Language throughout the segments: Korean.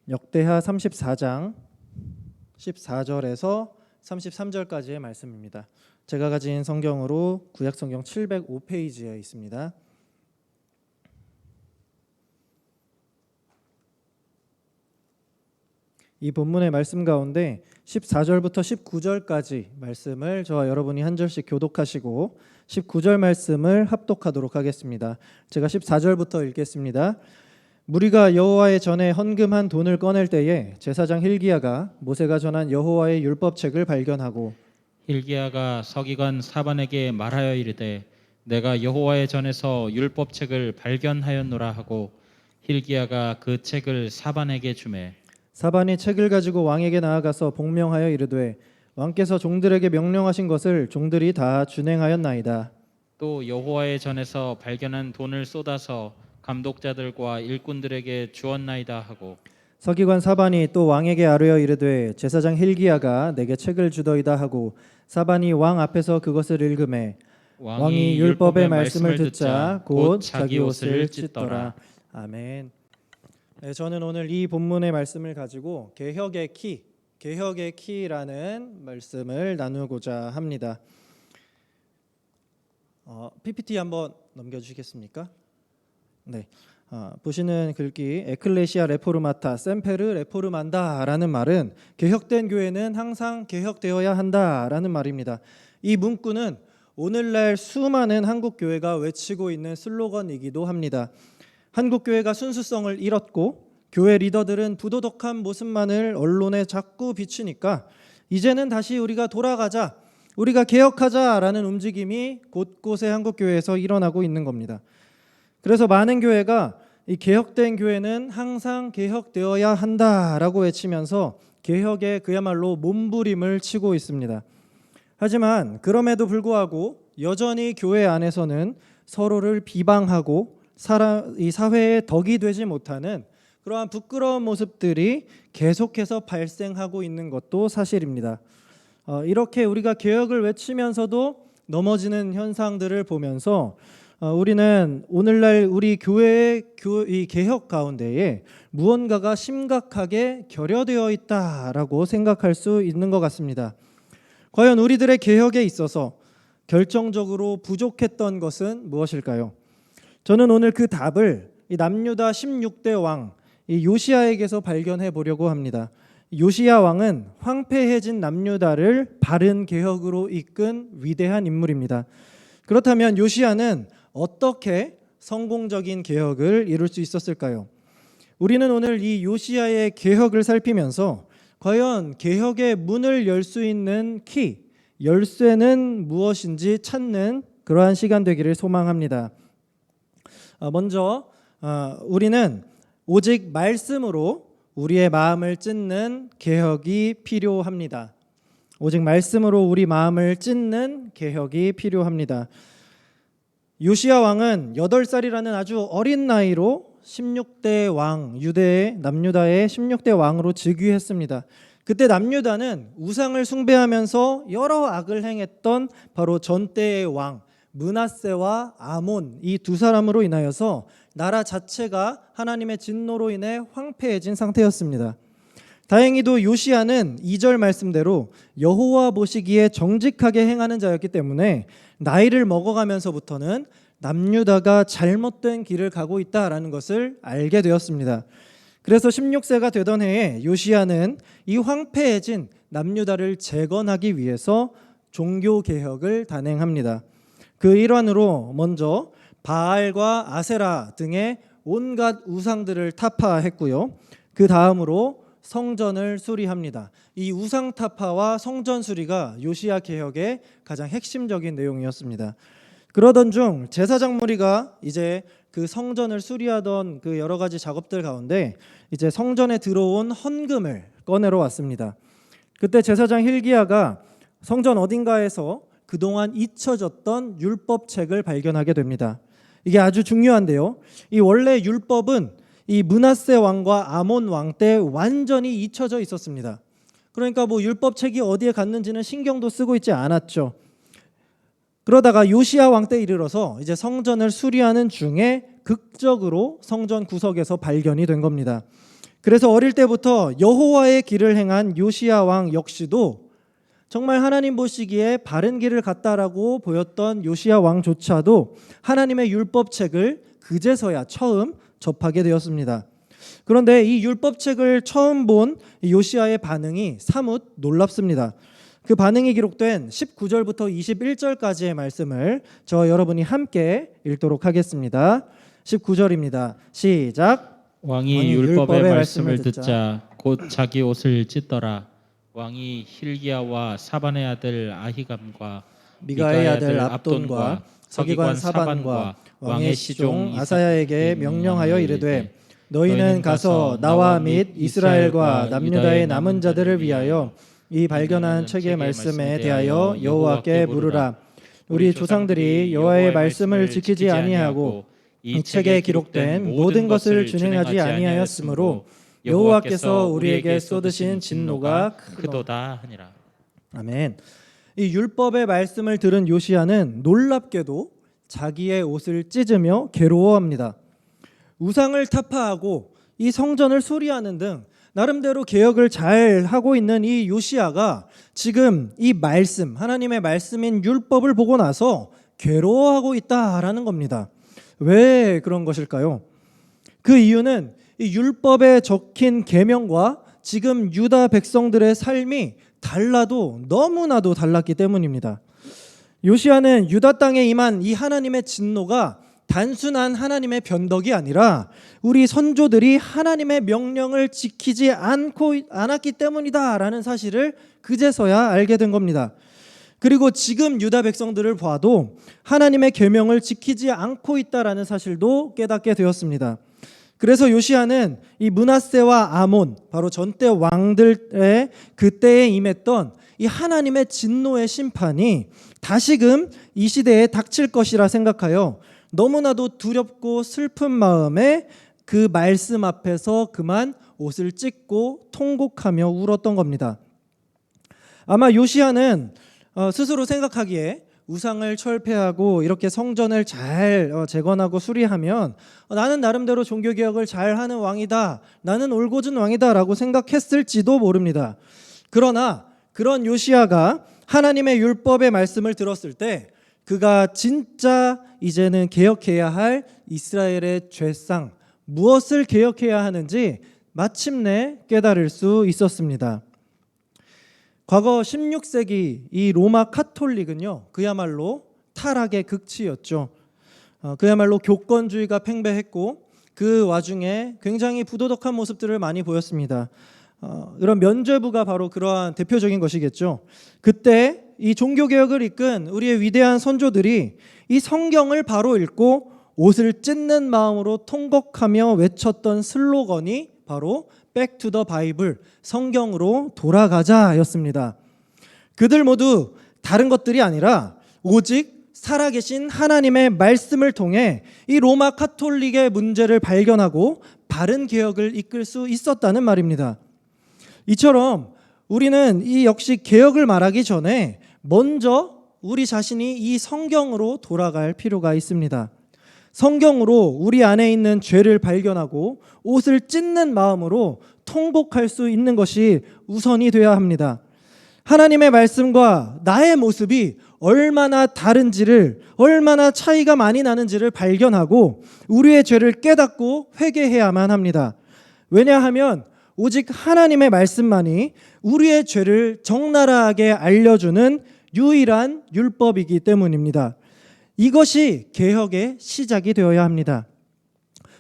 역대하 34장 14절에서 33절까지의 말씀입니다. 제가 가진 성경으로 구약성경 705페이지에 있습니다. 이 본문의 말씀 가운데 14절부터 19절까지 말씀을 저와 여러분이 한 절씩 교독하시고 19절 말씀을 합독하도록 하겠습니다. 제가 14절부터 읽겠습니다. 무리가 여호와의 전에 헌금한 돈을 꺼낼 때에 제사장 hil기야가 모세가 전한 여호와의 율법책을 발견하고 hil기야가 서기관 사반에게 말하여 이르되 내가 여호와의 전에서 율법책을 발견하였노라 하고 hil기야가 그 책을 사반에게 주매 사반이 책을 가지고 왕에게 나아가서 복명하여 이르되 왕께서 종들에게 명령하신 것을 종들이 다 준행하였나이다. 또 여호와의 전에서 발견한 돈을 쏟아서 감독자들과 일꾼들에게 주었나이다 하고 서기관 사반이 또 왕에게 아뢰어 이르되 제사장 hil기야가 내게 책을 주더이다 하고 사반이 왕 앞에서 그것을 읽음에 왕이 율법의 말씀을 듣자 곧 자기 옷을 찢더라. 아멘. 네, 저는 오늘 이 본문의 말씀을 가지고 개혁의 키라는 말씀을 나누고자 합니다. PPT 한번 넘겨주시겠습니까? 네, 보시는 글귀 에클레시아 레포르마타 셈페르 레포르만다라는 말은 개혁된 교회는 항상 개혁되어야 한다라는 말입니다. 이 문구는 오늘날 수많은 한국 교회가 외치고 있는 슬로건이기도 합니다. 한국 교회가 순수성을 잃었고 교회 리더들은 부도덕한 모습만을 언론에 자꾸 비추니까 이제는 다시 우리가 돌아가자, 우리가 개혁하자라는 움직임이 곳곳에 한국 교회에서 일어나고 있는 겁니다. 그래서 많은 교회가 이 개혁된 교회는 항상 개혁되어야 한다라고 외치면서 개혁에 그야말로 몸부림을 치고 있습니다. 하지만 그럼에도 불구하고 여전히 교회 안에서는 서로를 비방하고 이 사회에 덕이 되지 못하는 그러한 부끄러운 모습들이 계속해서 발생하고 있는 것도 사실입니다. 이렇게 우리가 개혁을 외치면서도 넘어지는 현상들을 보면서 우리는 오늘날 우리 교회의 이 개혁 가운데에 무언가가 심각하게 결여되어 있다라고 생각할 수 있는 것 같습니다. 과연 우리들의 개혁에 있어서 결정적으로 부족했던 것은 무엇일까요? 저는 오늘 그 답을 이 남유다 16대 왕 이 요시야에게서 발견해 보려고 합니다. 요시야 왕은 황폐해진 남유다를 바른 개혁으로 이끈 위대한 인물입니다. 그렇다면 요시야는 어떻게 성공적인 개혁을 이룰 수 있었을까요? 우리는 오늘 이 요시야의 개혁을 살피면서 과연 개혁의 문을 열 수 있는 열쇠는 무엇인지 찾는 그러한 시간 되기를 소망합니다. 먼저 우리는 오직 말씀으로 우리의 마음을 찢는 개혁이 필요합니다. 오직 말씀으로 우리 마음을 찢는 개혁이 필요합니다. 요시야 왕은 8살이라는 아주 어린 나이로 16대 왕, 남유다의 16대 왕으로 즉위했습니다. 그때 남유다는 우상을 숭배하면서 여러 악을 행했던 바로 전대의 왕 므낫세와 아몬 이 두 사람으로 인하여서 나라 자체가 하나님의 진노로 인해 황폐해진 상태였습니다. 다행히도 요시야는 2절 말씀대로 여호와 보시기에 정직하게 행하는 자였기 때문에 나이를 먹어가면서부터는 남유다가 잘못된 길을 가고 있다라는 것을 알게 되었습니다. 그래서 16세가 되던 해에 요시야는 이 황폐해진 남유다를 재건하기 위해서 종교개혁을 단행합니다. 그 일환으로 먼저 바알과 아세라 등의 온갖 우상들을 타파했고요. 그 다음으로 성전을 수리합니다. 이 우상 타파와 성전 수리가 요시야 개혁의 가장 핵심적인 내용이었습니다. 그러던 중 제사장 무리가 이제 그 성전을 수리하던 그 여러 가지 작업들 가운데 이제 성전에 들어온 헌금을 꺼내러 왔습니다. 그때 제사장 hil기야가 성전 어딘가에서 그동안 잊혀졌던 율법책을 발견하게 됩니다. 이게 아주 중요한데요. 이 원래 율법은 이 므낫세 왕과 아몬 왕 때 완전히 잊혀져 있었습니다. 그러니까 뭐 율법책이 어디에 갔는지는 신경도 쓰고 있지 않았죠. 그러다가 요시야 왕 때 이르러서 이제 성전을 수리하는 중에 극적으로 성전 구석에서 발견이 된 겁니다. 그래서 어릴 때부터 여호와의 길을 행한 요시야 왕 역시도 정말 하나님 보시기에 바른 길을 갔다라고 보였던 요시야 왕조차도 하나님의 율법책을 그제서야 처음 접하게 되었습니다. 그런데 이 율법책을 처음 본 요시야의 반응이 사뭇 놀랍습니다. 그 반응이 기록된 19절부터 21절까지의 말씀을 저와 여러분이 함께 읽도록 하겠습니다. 19절입니다. 시작. 왕이 율법의 말씀을 듣자 곧 자기 옷을 찢더라. 왕이 힐기야와 사반의 아들 아히감과 미가의 아들 압돈과 서기관 사반과 왕의 시종 아사야에게 명령하여 이르되 너희는 가서 나와 및 이스라엘과 남유다의 남은 자들을 위하여 이 발견한 책의 말씀에 대하여 여호와께 물으라. 우리 조상들이 여호와의 말씀을 지키지 아니하고 이 책에 기록된 모든 것을 준행하지 아니하였으므로 여호와께서 우리에게 쏟으신 진노가 크도다 하니라. 아멘. 이 율법의 말씀을 들은 요시야는 놀랍게도 자기의 옷을 찢으며 괴로워합니다. 우상을 타파하고 이 성전을 수리하는 등 나름대로 개혁을 잘 하고 있는 이 요시야가 지금 이 말씀, 하나님의 말씀인 율법을 보고 나서 괴로워하고 있다라는 겁니다. 왜 그런 것일까요? 그 이유는 이 율법에 적힌 계명과 지금 유다 백성들의 삶이 달라도 너무나도 달랐기 때문입니다. 요시야는 유다 땅에 임한 이 하나님의 진노가 단순한 하나님의 변덕이 아니라 우리 선조들이 하나님의 명령을 지키지 않았기 때문이다라는 사실을 그제서야 알게 된 겁니다. 그리고 지금 유다 백성들을 봐도 하나님의 계명을 지키지 않고 있다라는 사실도 깨닫게 되었습니다. 그래서 요시야는 이 므낫세와 아몬, 바로 전대 왕들의 그때에 임했던 이 하나님의 진노의 심판이 다시금 이 시대에 닥칠 것이라 생각하여 너무나도 두렵고 슬픈 마음에 그 말씀 앞에서 그만 옷을 찢고 통곡하며 울었던 겁니다. 아마 요시야는 스스로 생각하기에 우상을 철폐하고 이렇게 성전을 잘 재건하고 수리하면 나는 나름대로 종교개혁을 잘하는 왕이다, 나는 올곧은 왕이다 라고 생각했을지도 모릅니다. 그러나 그런 요시야가 하나님의 율법의 말씀을 들었을 때 그가 진짜 이제는 개혁해야 할 이스라엘의 죄상, 무엇을 개혁해야 하는지 마침내 깨달을 수 있었습니다. 과거 16세기 이 로마 카톨릭은요, 그야말로 타락의 극치였죠. 그야말로 교권주의가 팽배했고 그 와중에 굉장히 부도덕한 모습들을 많이 보였습니다. 이런 면죄부가 바로 그러한 대표적인 것이겠죠. 그때 이 종교개혁을 이끈 우리의 위대한 선조들이 이 성경을 바로 읽고 옷을 찢는 마음으로 통곡하며 외쳤던 슬로건이 바로 Back to the Bible, 성경으로 돌아가자였습니다. 그들 모두 다른 것들이 아니라 오직 살아계신 하나님의 말씀을 통해 이 로마 카톨릭의 문제를 발견하고 바른 개혁을 이끌 수 있었다는 말입니다. 이처럼 우리는 이 역시 개혁을 말하기 전에 먼저 우리 자신이 이 성경으로 돌아갈 필요가 있습니다. 성경으로 우리 안에 있는 죄를 발견하고 옷을 찢는 마음으로 통곡할 수 있는 것이 우선이 되어야 합니다. 하나님의 말씀과 나의 모습이 얼마나 다른지를, 얼마나 차이가 많이 나는지를 발견하고 우리의 죄를 깨닫고 회개해야만 합니다. 왜냐하면 오직 하나님의 말씀만이 우리의 죄를 적나라하게 알려주는 유일한 율법이기 때문입니다. 이것이 개혁의 시작이 되어야 합니다.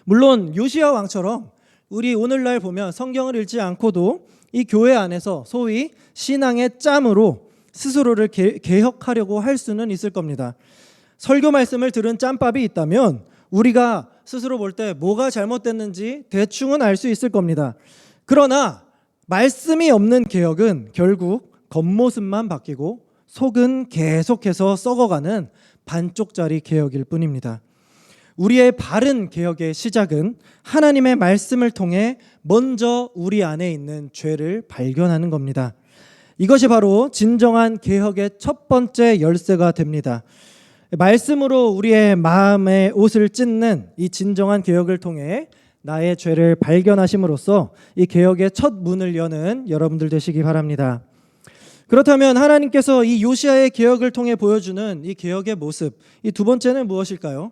물론 요시야 왕처럼 우리 오늘날 보면 성경을 읽지 않고도 이 교회 안에서 소위 신앙의 짬으로 스스로를 개혁하려고 할 수는 있을 겁니다. 설교 말씀을 들은 짬밥이 있다면 우리가 스스로 볼 때 뭐가 잘못됐는지 대충은 알 수 있을 겁니다. 그러나 말씀이 없는 개혁은 결국 겉모습만 바뀌고 속은 계속해서 썩어가는 반쪽짜리 개혁일 뿐입니다. 우리의 바른 개혁의 시작은 하나님의 말씀을 통해 먼저 우리 안에 있는 죄를 발견하는 겁니다. 이것이 바로 진정한 개혁의 첫 번째 열쇠가 됩니다. 말씀으로 우리의 마음의 옷을 찢는 이 진정한 개혁을 통해 나의 죄를 발견하심으로써 이 개혁의 첫 문을 여는 여러분들 되시기 바랍니다. 그렇다면 하나님께서 이 요시야의 개혁을 통해 보여주는 이 개혁의 모습, 이 두 번째는 무엇일까요?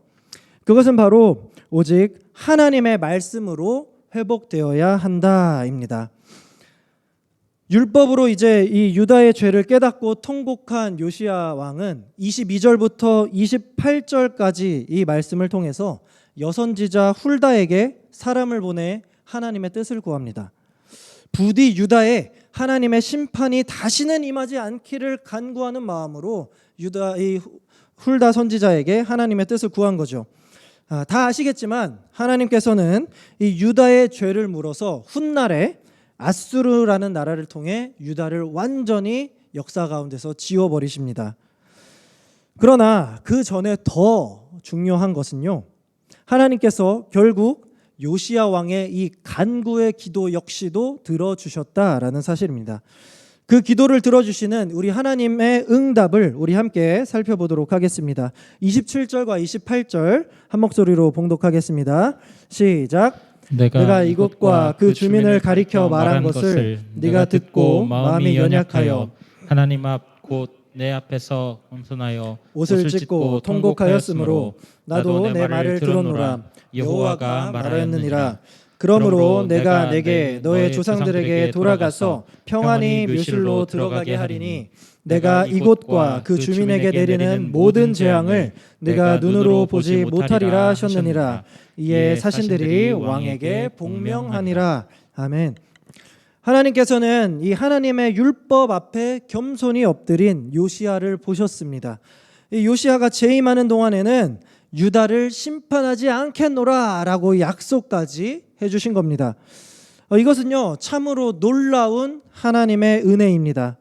그것은 바로 오직 하나님의 말씀으로 회복되어야 한다입니다. 율법으로 이제 이 유다의 죄를 깨닫고 통곡한 요시야 왕은 22절부터 28절까지 이 말씀을 통해서 여선지자 훌다에게 사람을 보내 하나님의 뜻을 구합니다. 부디 유다에 하나님의 심판이 다시는 임하지 않기를 간구하는 마음으로 이 훌다 선지자에게 하나님의 뜻을 구한 거죠. 다 아시겠지만 하나님께서는 이 유다의 죄를 물어서 훗날에 아수르라는 나라를 통해 유다를 완전히 역사 가운데서 지워버리십니다. 그러나 그 전에 더 중요한 것은요, 하나님께서 결국 요시야 왕의 이 간구의 기도 역시도 들어주셨다라는 사실입니다. 그 기도를 들어주시는 우리 하나님의 응답을 우리 함께 살펴보도록 하겠습니다. 27절과 28절 한 목소리로 봉독하겠습니다. 시작. 내가 이곳과 그 주민을 가리켜 말한 것을 네가 듣고 마음이 연약하여 하나님 앞 곧 내 앞에서 겸손하여 옷을 찢고 통곡하였으므로 나도 내 말을 들었노라. 여호와가 말하였느니라. 그러므로 내가 내게 너의 조상들에게 돌아가서 평안히 묘실로 들어가게 하리니 내가 이곳과 그 주민에게 내리는 모든 재앙을 내가 눈으로 보지 못하리라 하셨느니라. 이에 사신들이 왕에게 복명하니라. 아멘. 하나님께서는 이 하나님의 율법 앞에 겸손히 엎드린 요시야를 보셨습니다. 이 요시야가 재임하는 동안에는 유다를 심판하지 않겠노라 라고 약속까지 해주신 겁니다. 이것은요 참으로 놀라운 하나님의 은혜입니다.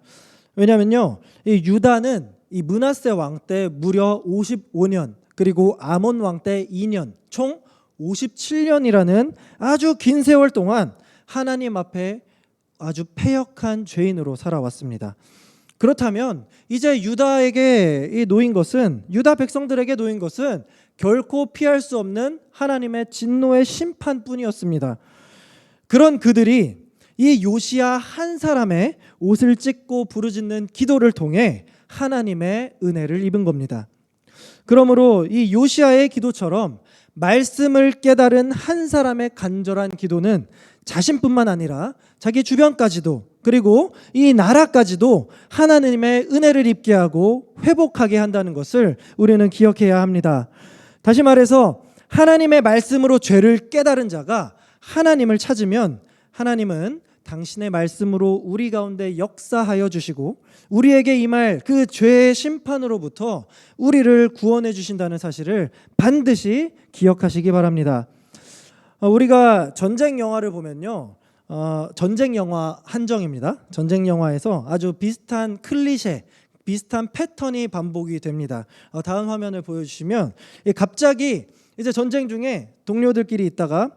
왜냐하면요 이 유다는 이 므낫세 왕 때 무려 55년 그리고 아몬 왕 때 2년 총 57년이라는 아주 긴 세월 동안 하나님 앞에 아주 패역한 죄인으로 살아왔습니다. 그렇다면 이제 유다에게 놓인 것은 유다 백성들에게 놓인 것은 결코 피할 수 없는 하나님의 진노의 심판뿐이었습니다. 그런 그들이 이 요시야 한 사람의 옷을 찢고 부르짖는 기도를 통해 하나님의 은혜를 입은 겁니다. 그러므로 이 요시야의 기도처럼 말씀을 깨달은 한 사람의 간절한 기도는 자신뿐만 아니라 자기 주변까지도 그리고 이 나라까지도 하나님의 은혜를 입게 하고 회복하게 한다는 것을 우리는 기억해야 합니다. 다시 말해서 하나님의 말씀으로 죄를 깨달은 자가 하나님을 찾으면 하나님은 당신의 말씀으로 우리 가운데 역사하여 주시고 우리에게 임할 그 죄의 심판으로부터 우리를 구원해 주신다는 사실을 반드시 기억하시기 바랍니다. 우리가 전쟁 영화를 보면요 전쟁 영화 한정입니다. 전쟁 영화에서 아주 비슷한 클리셰 비슷한 패턴이 반복이 됩니다. 다음 화면을 보여주시면 갑자기 이제 전쟁 중에 동료들끼리 있다가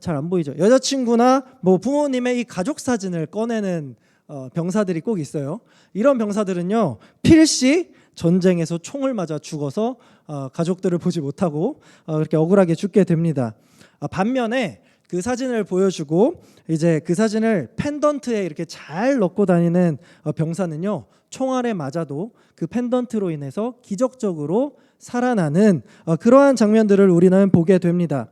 잘 안 보이죠? 여자친구나 뭐 부모님의 이 가족 사진을 꺼내는 병사들이 꼭 있어요. 이런 병사들은요 필시 전쟁에서 총을 맞아 죽어서 가족들을 보지 못하고 그렇게 억울하게 죽게 됩니다. 반면에 그 사진을 보여주고 이제 그 사진을 펜던트에 이렇게 잘 넣고 다니는 병사는요 총알에 맞아도 그 펜던트로 인해서 기적적으로 살아나는 그러한 장면들을 우리는 보게 됩니다.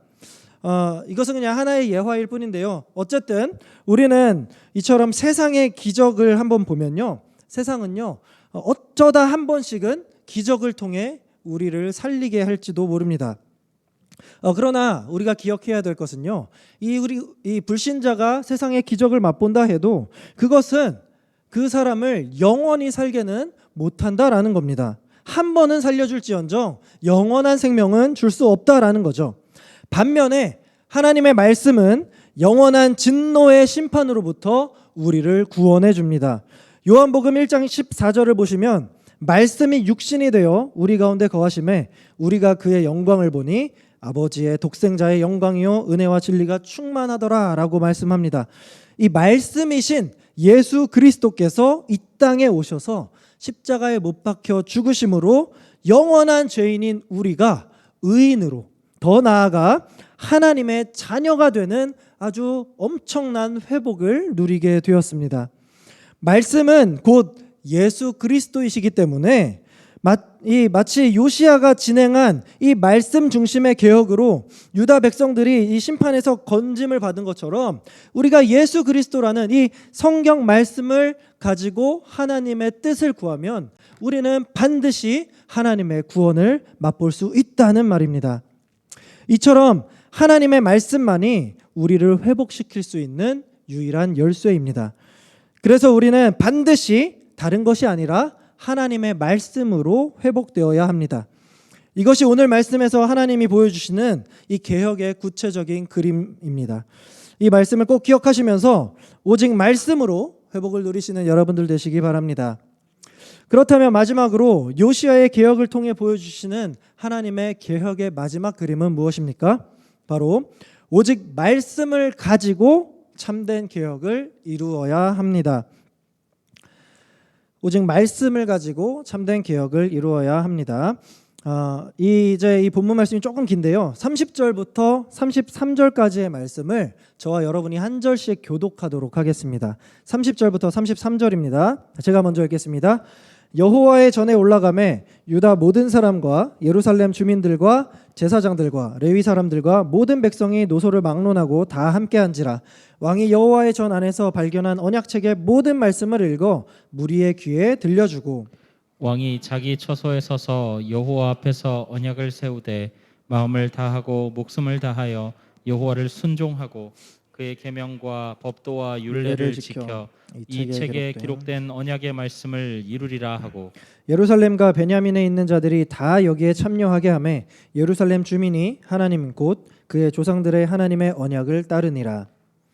이것은 그냥 하나의 예화일 뿐인데요. 어쨌든 우리는 이처럼 세상의 기적을 한번 보면요, 세상은요 어쩌다 한 번씩은 기적을 통해 우리를 살리게 할지도 모릅니다. 그러나 우리가 기억해야 될 것은요, 이 불신자가 세상의 기적을 맛본다 해도 그것은 그 사람을 영원히 살게는 못한다라는 겁니다. 한 번은 살려줄지언정 영원한 생명은 줄 수 없다라는 거죠. 반면에 하나님의 말씀은 영원한 진노의 심판으로부터 우리를 구원해 줍니다. 요한복음 1장 14절을 보시면 말씀이 육신이 되어 우리 가운데 거하심에 우리가 그의 영광을 보니 아버지의 독생자의 영광이요 은혜와 진리가 충만하더라 라고 말씀합니다. 이 말씀이신 예수 그리스도께서 이 땅에 오셔서 십자가에 못 박혀 죽으심으로 영원한 죄인인 우리가 의인으로 더 나아가 하나님의 자녀가 되는 아주 엄청난 회복을 누리게 되었습니다. 말씀은 곧 예수 그리스도이시기 때문에 마치 요시야가 진행한 이 말씀 중심의 개혁으로 유다 백성들이 이 심판에서 건짐을 받은 것처럼 우리가 예수 그리스도라는 이 성경 말씀을 가지고 하나님의 뜻을 구하면 우리는 반드시 하나님의 구원을 맛볼 수 있다는 말입니다. 이처럼 하나님의 말씀만이 우리를 회복시킬 수 있는 유일한 열쇠입니다. 그래서 우리는 반드시 다른 것이 아니라 하나님의 말씀으로 회복되어야 합니다. 이것이 오늘 말씀에서 하나님이 보여주시는 이 개혁의 구체적인 그림입니다. 이 말씀을 꼭 기억하시면서 오직 말씀으로 회복을 누리시는 여러분들 되시기 바랍니다. 그렇다면 마지막으로 요시야의 개혁을 통해 보여주시는 하나님의 개혁의 마지막 그림은 무엇입니까? 바로 오직 말씀을 가지고 참된 개혁을 이루어야 합니다. 오직 말씀을 가지고 참된 개혁을 이루어야 합니다. 이제 이 본문 말씀이 조금 긴데요. 30절부터 33절까지의 말씀을 저와 여러분이 한 절씩 교독하도록 하겠습니다. 30절부터 33절입니다. 제가 먼저 읽겠습니다. 여호와의 전에 올라가매 유다 모든 사람과 예루살렘 주민들과 제사장들과 레위 사람들과 모든 백성이 노소를 막론하고 다 함께한지라. 왕이 여호와의 전 안에서 발견한 언약책의 모든 말씀을 읽어 무리의 귀에 들려주고 왕이 자기 처소에 서서 여호와 앞에서 언약을 세우되 마음을 다하고 목숨을 다하여 여호와를 순종하고 그의 계명과 법도와 율례를 지켜 이 책에 기록된 언약의 말씀을 이루리라 하고 예루살렘과 베냐민에 있는 자들이 다 여기에 참여하게 하매 예루살렘 주민이 하나님 곧 그의 조상들의 하나님의 언약을 따르니라.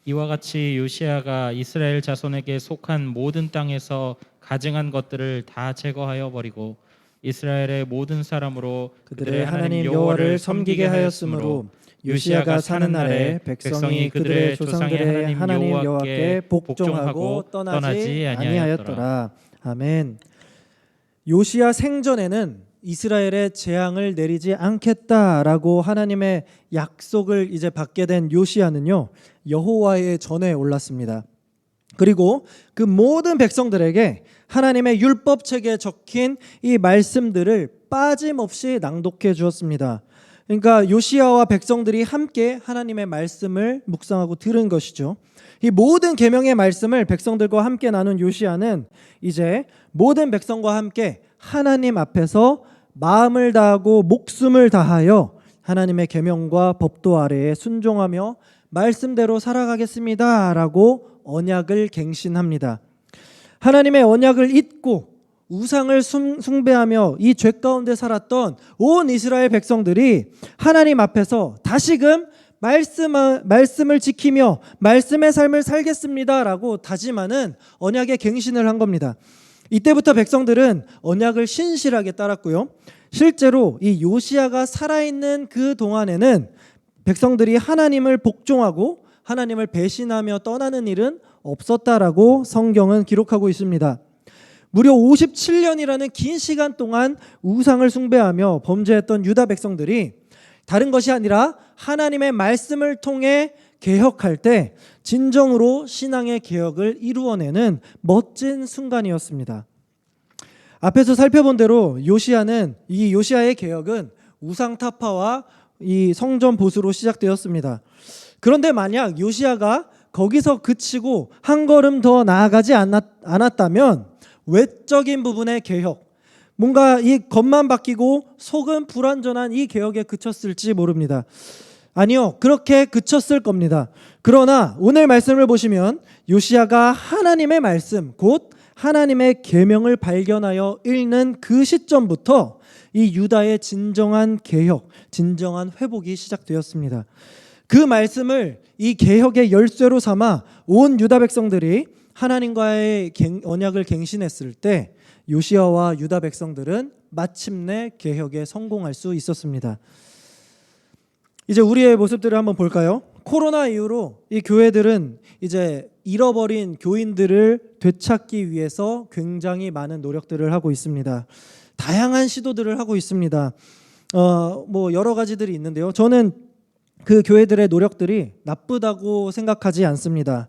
이와 같이 요시야가 이스라엘 자손에게 속한 모든 땅에서 가증한 것들을 다 제거하여 버리고 이스라엘의 모든 사람으로 그들의 하나님 여호와를 섬기게 하였으므로 요시야가 사는 날에 백성이 그들의 조상들의 하나님 여호와께 복종하고 떠나지 아니하였더라. 아멘. 요시야 생전에는 이스라엘에 재앙을 내리지 않겠다라고 하나님의 약속을 이제 받게 된 요시야는요, 여호와의 전에 올랐습니다. 그리고 그 모든 백성들에게 하나님의 율법책에 적힌 이 말씀들을 빠짐없이 낭독해 주었습니다. 그러니까 요시야와 백성들이 함께 하나님의 말씀을 묵상하고 들은 것이죠. 이 모든 계명의 말씀을 백성들과 함께 나눈 요시야는 이제 모든 백성과 함께 하나님 앞에서 마음을 다하고 목숨을 다하여 하나님의 계명과 법도 아래에 순종하며 말씀대로 살아가겠습니다라고 언약을 갱신합니다. 하나님의 언약을 잊고 우상을 숭배하며 이 죄 가운데 살았던 온 이스라엘 백성들이 하나님 앞에서 다시금 말씀을 지키며 말씀의 삶을 살겠습니다라고 다짐하는 언약의 갱신을 한 겁니다. 이때부터 백성들은 언약을 신실하게 따랐고요. 실제로 이 요시야가 살아있는 그 동안에는 백성들이 하나님을 복종하고 하나님을 배신하며 떠나는 일은 없었다라고 성경은 기록하고 있습니다. 무려 57년이라는 긴 시간 동안 우상을 숭배하며 범죄했던 유다 백성들이 다른 것이 아니라 하나님의 말씀을 통해 개혁할 때 진정으로 신앙의 개혁을 이루어내는 멋진 순간이었습니다. 앞에서 살펴본 대로 이 요시야의 개혁은 우상 타파와 이 성전 보수로 시작되었습니다. 그런데 만약 요시야가 거기서 그치고 한 걸음 더 나아가지 않았다면 외적인 부분의 개혁, 뭔가 이 겉만 바뀌고 속은 불완전한 이 개혁에 그쳤을지 모릅니다. 아니요, 그렇게 그쳤을 겁니다. 그러나 오늘 말씀을 보시면 요시야가 하나님의 말씀, 곧 하나님의 계명을 발견하여 읽는 그 시점부터 이 유다의 진정한 개혁, 진정한 회복이 시작되었습니다. 그 말씀을 이 개혁의 열쇠로 삼아 온 유다 백성들이 하나님과의 언약을 갱신했을 때 요시야와 유다 백성들은 마침내 개혁에 성공할 수 있었습니다. 이제 우리의 모습들을 한번 볼까요? 코로나 이후로 이 교회들은 이제 잃어버린 교인들을 되찾기 위해서 굉장히 많은 노력들을 하고 있습니다. 다양한 시도들을 하고 있습니다. 뭐 여러 가지들이 있는데요. 저는 그 교회들의 노력들이 나쁘다고 생각하지 않습니다.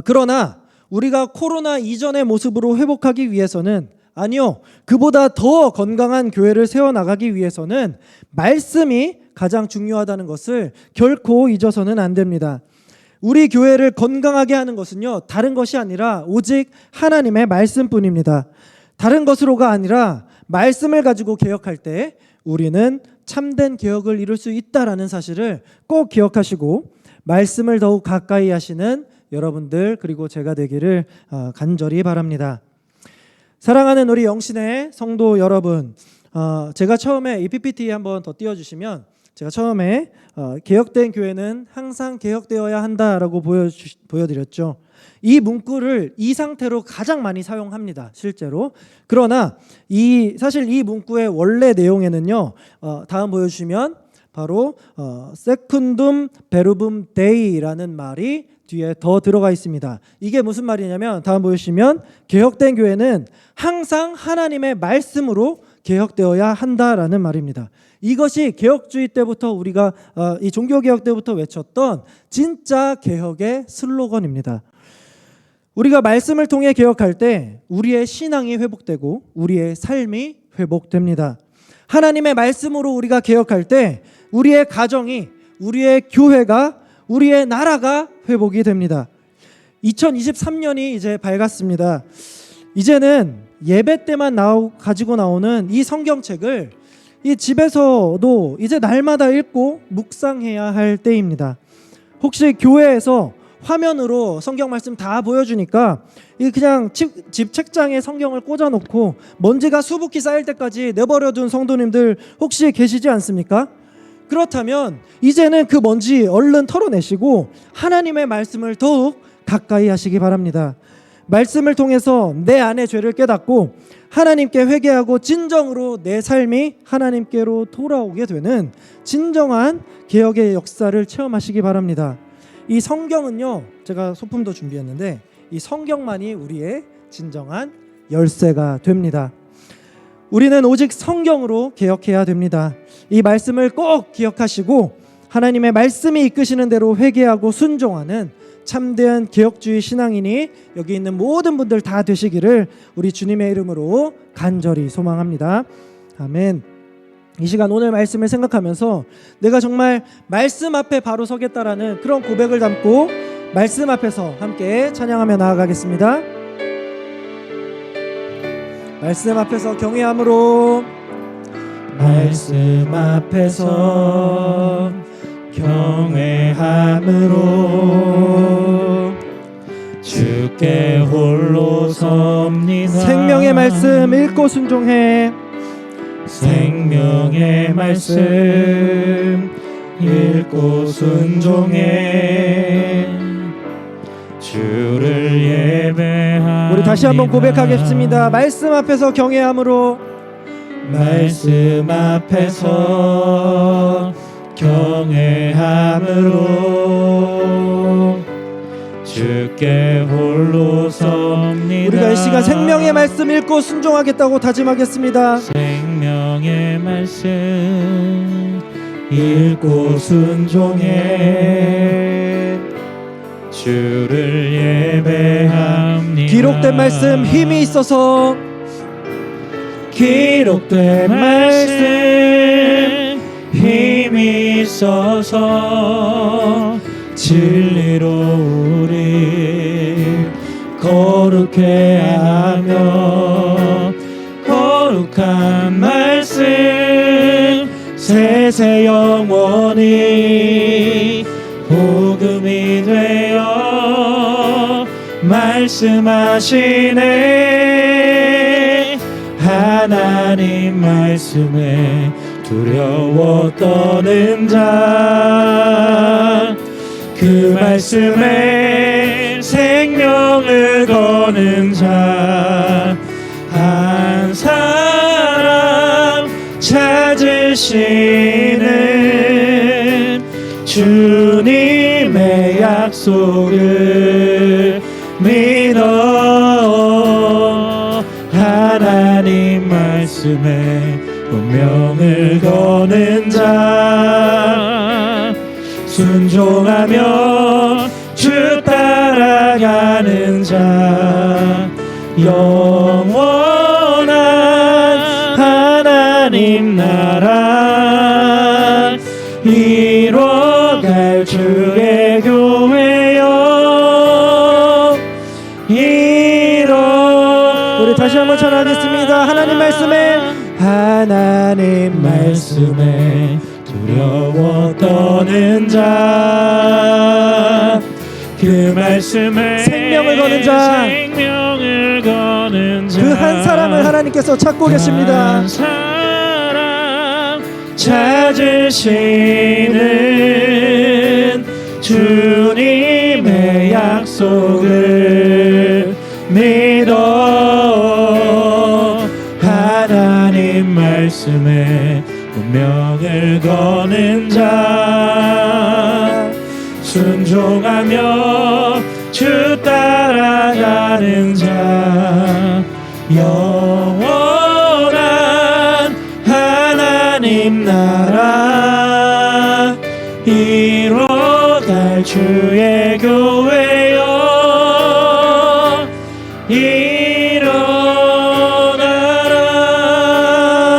그러나 우리가 코로나 이전의 모습으로 회복하기 위해서는, 아니요, 그보다 더 건강한 교회를 세워나가기 위해서는 말씀이 가장 중요하다는 것을 결코 잊어서는 안 됩니다. 우리 교회를 건강하게 하는 것은요, 다른 것이 아니라 오직 하나님의 말씀뿐입니다. 다른 것으로가 아니라 말씀을 가지고 개혁할 때 우리는 참된 개혁을 이룰 수 있다라는 사실을 꼭 기억하시고 말씀을 더욱 가까이 하시는 여러분들, 그리고 제가 되기를 간절히 바랍니다. 사랑하는 우리 영신의 성도 여러분, 제가 처음에 이 PPT 한번 더 띄워주시면, 제가 처음에 개혁된 교회는 항상 개혁되어야 한다라고 보여드렸죠. 이 문구를 이 상태로 가장 많이 사용합니다, 실제로. 그러나 사실 이 문구의 원래 내용에는요, 다음 보여주시면 바로 secundum verbum Dei라는 말이 뒤에 더 들어가 있습니다. 이게 무슨 말이냐면, 다음 보여주시면 개혁된 교회는 항상 하나님의 말씀으로 개혁되어야 한다라는 말입니다. 이것이 개혁주의 때부터 우리가 이 종교개혁 때부터 외쳤던 진짜 개혁의 슬로건입니다. 우리가 말씀을 통해 개혁할 때 우리의 신앙이 회복되고 우리의 삶이 회복됩니다. 하나님의 말씀으로 우리가 개혁할 때 우리의 가정이, 우리의 교회가, 우리의 나라가 회복이 됩니다. 2023년이 이제 밝았습니다. 이제는 예배 때만 가지고 나오는 이 성경책을 이 집에서도 이제 날마다 읽고 묵상해야 할 때입니다. 혹시 교회에서 화면으로 성경 말씀 다 보여주니까 그냥 집 책장에 성경을 꽂아놓고 먼지가 수북히 쌓일 때까지 내버려둔 성도님들 혹시 계시지 않습니까? 그렇다면 이제는 그 먼지 얼른 털어내시고 하나님의 말씀을 더욱 가까이 하시기 바랍니다. 말씀을 통해서 내 안의 죄를 깨닫고 하나님께 회개하고 진정으로 내 삶이 하나님께로 돌아오게 되는 진정한 개혁의 역사를 체험하시기 바랍니다. 이 성경은요, 제가 소품도 준비했는데 이 성경만이 우리의 진정한 열쇠가 됩니다. 우리는 오직 성경으로 개혁해야 됩니다. 이 말씀을 꼭 기억하시고 하나님의 말씀이 이끄시는 대로 회개하고 순종하는 참된 개혁주의 신앙인이 여기 있는 모든 분들 다 되시기를 우리 주님의 이름으로 간절히 소망합니다. 아멘. 이 시간 오늘 말씀을 생각하면서 내가 정말 말씀 앞에 바로 서겠다라는 그런 고백을 담고 말씀 앞에서 함께 찬양하며 나아가겠습니다. 말씀 앞에서 경외함으로, 말씀 앞에서 경외함으로 주께 홀로 섭니다. 생명의 말씀 읽고 순종해. 생명의 말씀 읽고 순종해 주를 예배합니다. 우리 다시 한번 고백하겠습니다. 말씀 앞에서 경외함으로, 말씀 앞에서 경외함으로 주께 홀로 섭니다. 우리가 이 시간 생명의 말씀 읽고 순종하겠다고 다짐하겠습니다. 생명의 말씀 읽고 순종해 주를 예배합니다. 기록된 말씀 힘이 있어서, 기록된 말씀 힘이 있어서 진리로 우리 거룩해 하며 거룩한 말씀 세세 영원히 복음이 되어 말씀하시네. 하나님 말씀에 두려워 떠는 자, 그 말씀에 생명을 거는 자 한 사람 찾으시는 주님의 약속을 믿어 하나님 말씀에 운명을 거는 자 순종하며 주 따라가는 자 영원한 하나님 나라 이뤄갈 주의 교회여 우리 다시 한번 전하겠습니다. 하나님 말씀에 두려워 떠는 자 그 말씀에 생명을 거는 자 그 한 사람을 하나님께서 찾고 계십니다. 한 사람 찾으시는 주님의 약속을 믿어 하나님 말씀에 운명을 거는 자 순종하며 주 따라가는 자 영원한 하나님 나라 이뤄갈 주의 교회여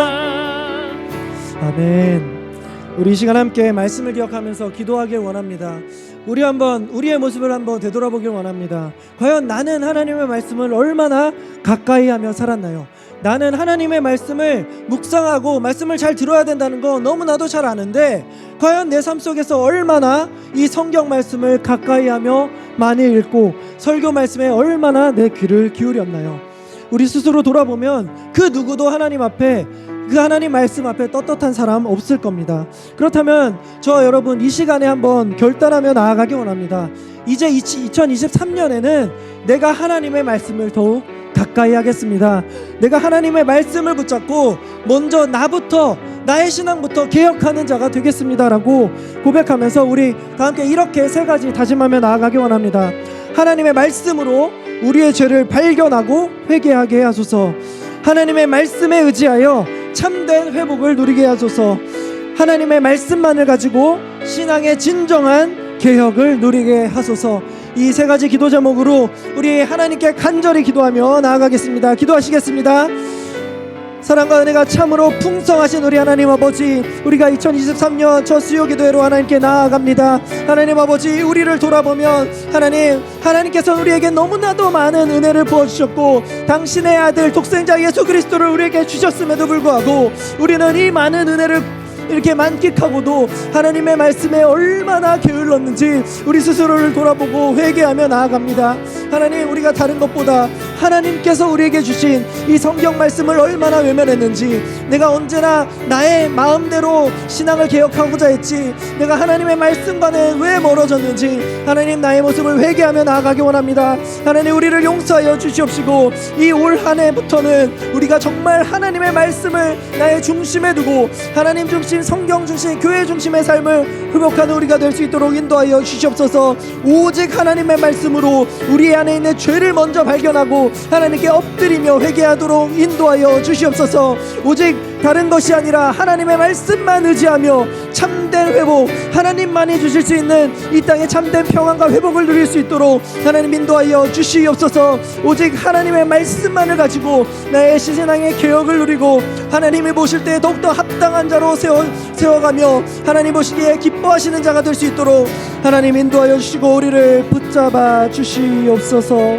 일어나라. 아멘. 우리 이 시간 함께 말씀을 기억하면서 기도하길 원합니다. 우리 한번 우리의 모습을 한번 되돌아보길 원합니다. 과연 나는 하나님의 말씀을 얼마나 가까이 하며 살았나요? 나는 하나님의 말씀을 묵상하고 말씀을 잘 들어야 된다는 거 너무나도 잘 아는데 과연 내 삶 속에서 얼마나 이 성경 말씀을 가까이 하며 많이 읽고 설교 말씀에 얼마나 내 귀를 기울였나요? 우리 스스로 돌아보면 그 누구도 하나님 앞에 그 하나님 말씀 앞에 떳떳한 사람 없을 겁니다. 그렇다면 저 여러분 이 시간에 한번 결단하며 나아가기 원합니다. 이제 2023년에는 내가 하나님의 말씀을 더욱 가까이 하겠습니다. 내가 하나님의 말씀을 붙잡고 먼저 나부터 나의 신앙부터 개혁하는 자가 되겠습니다라고 고백하면서 우리 다 함께 이렇게 세 가지 다짐하며 나아가기 원합니다. 하나님의 말씀으로 우리의 죄를 발견하고 회개하게 하소서. 하나님의 말씀에 의지하여 참된 회복을 누리게 하소서. 하나님의 말씀만을 가지고 신앙의 진정한 개혁을 누리게 하소서. 이 세 가지 기도 제목으로 우리 하나님께 간절히 기도하며 나아가겠습니다. 기도하시겠습니다. 사랑과 은혜가 참으로 풍성하신 우리 하나님 아버지, 우리가 2023년 첫 수요 기도회로 하나님께 나아갑니다. 하나님 아버지, 우리를 돌아보면 하나님께서 우리에게 너무나도 많은 은혜를 부어주셨고 당신의 아들 독생자 예수 그리스도를 우리에게 주셨음에도 불구하고 우리는 이 많은 은혜를 이렇게 만끽하고도 하나님의 말씀에 얼마나 게을렀는지 우리 스스로를 돌아보고 회개하며 나아갑니다. 하나님, 우리가 다른 것보다 하나님께서 우리에게 주신 이 성경 말씀을 얼마나 외면했는지, 내가 언제나 나의 마음대로 신앙을 개혁하고자 했지 내가 하나님의 말씀과는 왜 멀어졌는지 하나님, 나의 모습을 회개하며 나아가기 원합니다. 하나님, 우리를 용서하여 주시옵시고 이 올 한 해부터는 우리가 정말 하나님의 말씀을 나의 중심에 두고 하나님 중심, 성경 중심, 교회 중심의 삶을 회복하는 우리가 될 수 있도록 인도하여 주시옵소서. 오직 하나님의 말씀으로 우리 안에 있는 죄를 먼저 발견하고 하나님께 엎드리며 회개하도록 인도하여 주시옵소서. 오직 다른 것이 아니라 하나님의 말씀만 의지하며 참된 회복, 하나님만이 주실 수 있는 이 땅의 참된 평안과 회복을 누릴 수 있도록 하나님 인도하여 주시옵소서. 오직 하나님의 말씀만을 가지고 나의 신앙의 개혁을 누리고 하나님이 보실 때 더욱더 합당한 자로 세워가며 하나님 보시기에 기뻐하시는 자가 될 수 있도록 하나님 인도하여 주시고 우리를 붙잡아 주시옵소서.